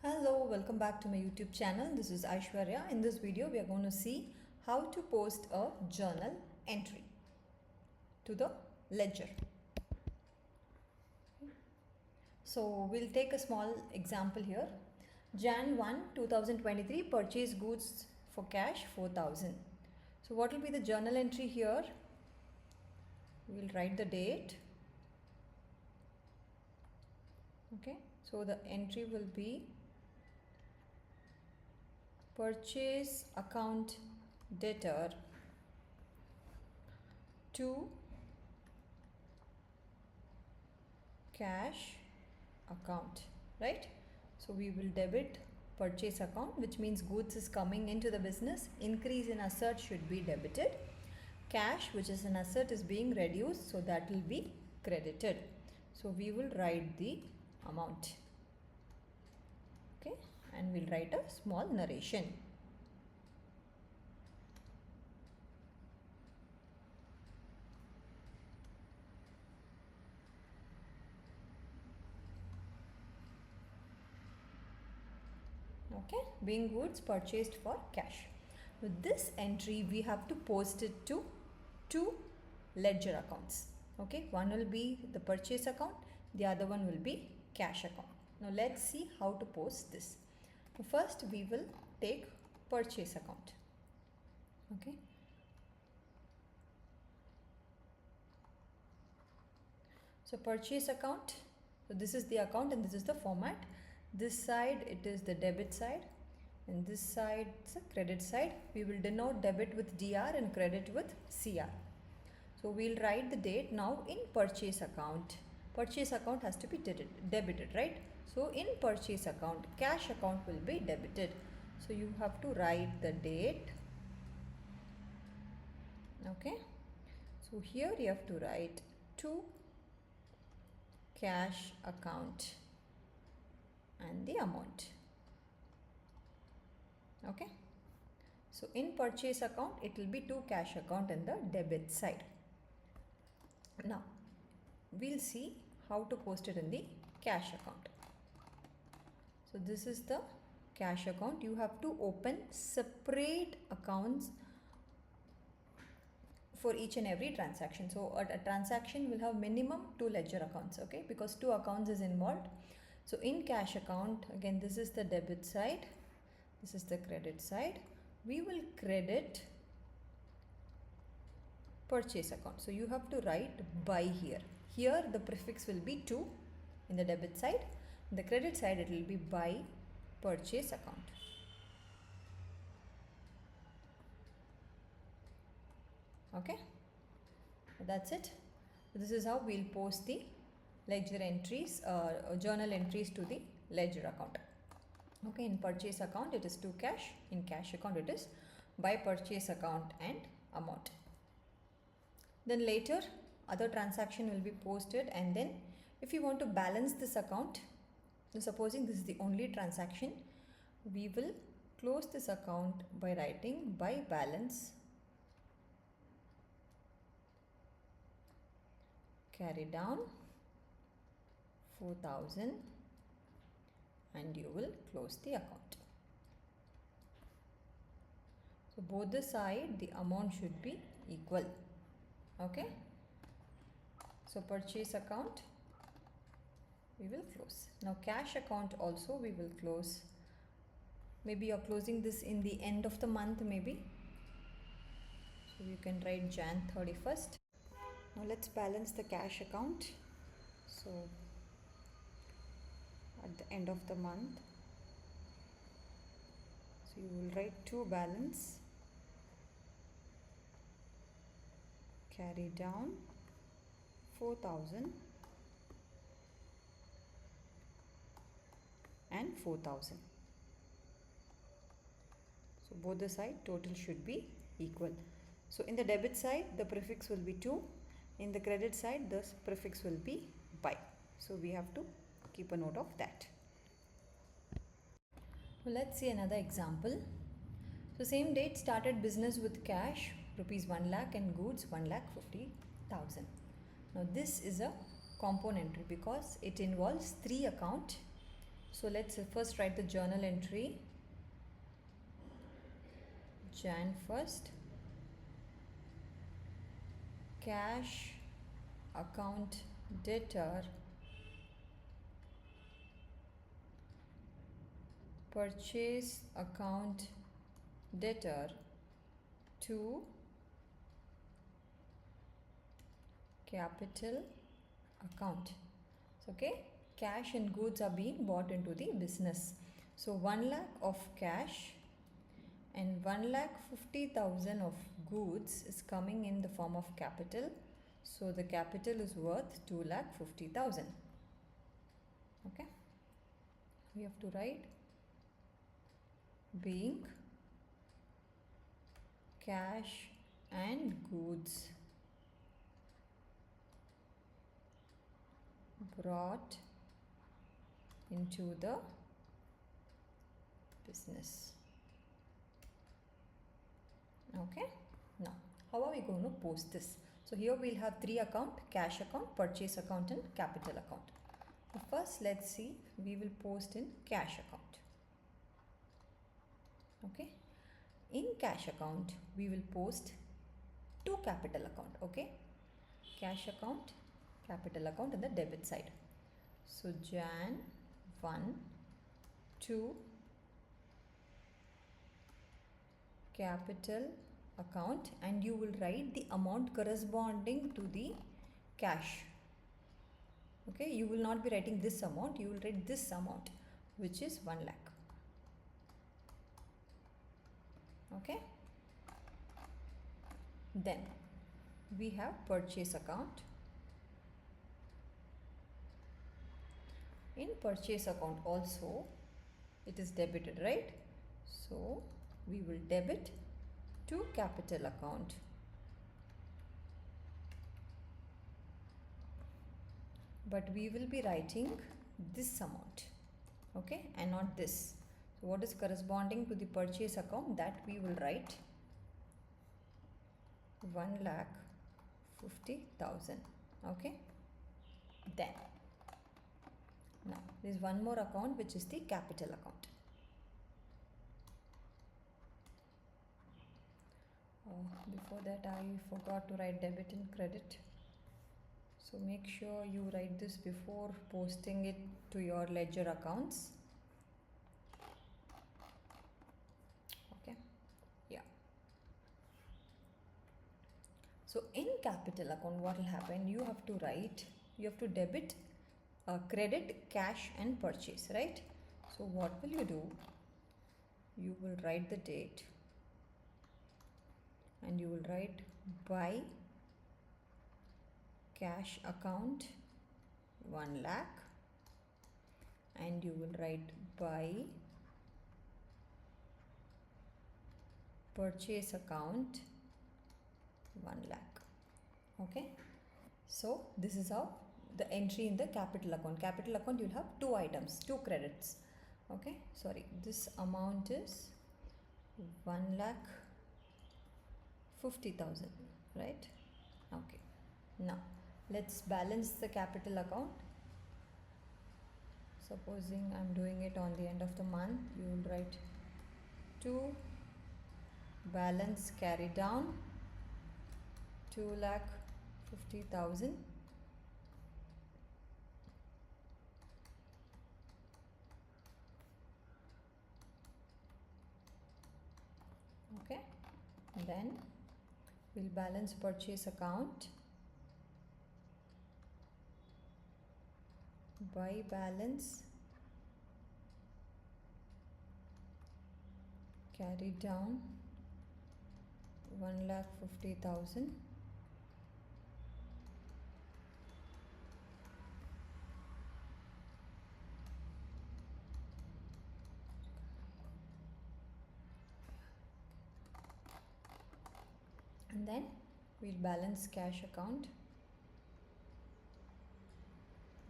Hello, welcome back to my YouTube channel. This is Aishwarya. In this video, we are going to see how to post a journal entry to the ledger. So, we'll take a small example here. Jan 1, 2023, purchase goods for cash 4,000. So, what will be the journal entry here? We'll write the date. Okay, so the entry will be purchase account debtor to cash account, right? So we will debit purchase account, which means goods is coming into the business. Increase in asset should be debited. Cash, which is an asset, is being reduced, so that will be credited. So we will write the amount. Okay, and we'll write a small narration. Okay, being goods purchased for cash. With this entry, we have to post it to two ledger accounts. Okay, one will be the purchase account, the other one will be cash account. Now let's see how to post this. First, we will take purchase account. Okay. So purchase account. So this is the account and this is the format. This side it is the debit side and this side is the credit side. We will denote debit with DR and credit with CR. So we'll write the date now in purchase account. Purchase account has to be debited, right? So in purchase account, cash account will be debited. So you have to write the date. Okay. So here you have to write to cash account and the amount. Okay. So in purchase account, it will be to cash account and the debit side. Now, we'll see how to post it in the cash account. So this is the cash account. You have to open separate accounts for each and every transaction. So a transaction will have minimum 2 ledger accounts, okay, because 2 accounts is involved. So in cash account, again, this is the debit side, this is the credit side. We will credit purchase account. So you have to write by here. Here the prefix will be to in the debit side. In the credit side it will be by purchase account. Okay, that's it. This is how we'll post the ledger entries, journal entries to the ledger account. Okay, in purchase account it is to cash, in cash account it is by purchase account and amount. Then later other transaction will be posted, and then if you want to balance this account, supposing this is the only transaction, we will close this account by writing by balance carry down 4,000 and you will close the account. So both the side the amount should be equal. Okay. So purchase account we will close. Now cash account also we will close. Maybe you are closing this in the end of the month maybe. So you can write Jan 31st. Now let's balance the cash account. So at the end of the month, so you will write to balance carry down 4,000 and 4,000. So both the side total should be equal. So in the debit side the prefix will be to, in the credit side the prefix will be by. So we have to keep a note of that. Well, let's see another example. So same date started business with cash rupees 1 lakh and goods 1,50,000. Now this is a component entry because it involves 3 accounts So let's first write the journal entry. Jan 1st. Cash account debtor, purchase account debtor to capital account. Okay, cash and goods are being bought into the business. So 1 lakh of cash and 1,50,000 of goods is coming in the form of capital. So the capital is worth 2,50,000. Okay, we have to write being cash and goods brought into the business. Okay, now how are we going to post this? So here we'll have 3 accounts: cash account, purchase account and capital account. But first let's see, we will post in cash account. Okay, in cash account we will post 2 capital account. Okay, cash account, capital account on the debit side. So Jan 1 to capital account, and you will write the amount corresponding to the cash. Okay, you will not be writing this amount, you will write this amount, which is 1 lakh. Okay, then we have purchase account. In purchase account also it is debited, right? So we will debit to capital account. But we will be writing this amount, okay, and not this. So what is corresponding to the purchase account, that we will write 1,50,000. Okay, then now there is one more account, which is the capital account. Before that I forgot to write debit and credit. So make sure you write this before posting it to your ledger accounts. Okay, yeah. So in capital account, what will happen? You have to write, you have to debit, credit, cash and purchase, right? So what will you do? You will write the date and you will write by cash account 1 lakh, and you will write by purchase account 1 lakh. Okay, so this is how the entry in the capital account. Capital account, you'll have 2 items, 2 credits. Okay, sorry, this amount is 1,50,000, right? Okay, now let's balance the capital account. Supposing I'm doing it on the end of the month, you will write to balance carry down 2,50,000. Okay, and then we'll balance purchase account by balance carry down 1,50,000. And then we'll balance cash account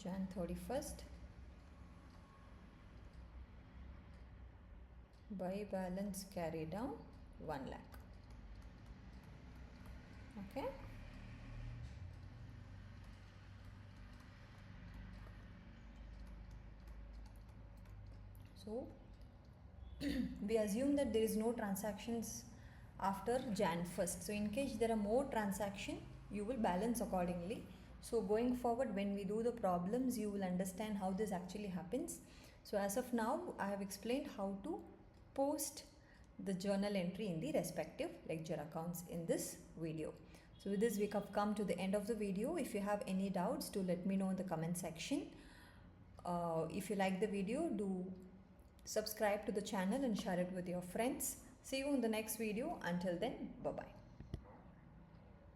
Jan 31st by balance carry down 1 lakh. Okay, So we assume that there is no transactions after Jan 1st. So in case there are more transaction, you will balance accordingly. So going forward, when we do the problems, you will understand how this actually happens. So as of now, I have explained how to post the journal entry in the respective ledger accounts in this video. So with this, we have come to the end of the video. If you have any doubts, do let me know in the comment section. If you like the video, do subscribe to the channel and share it with your friends. See you in the next video. Until then, bye bye.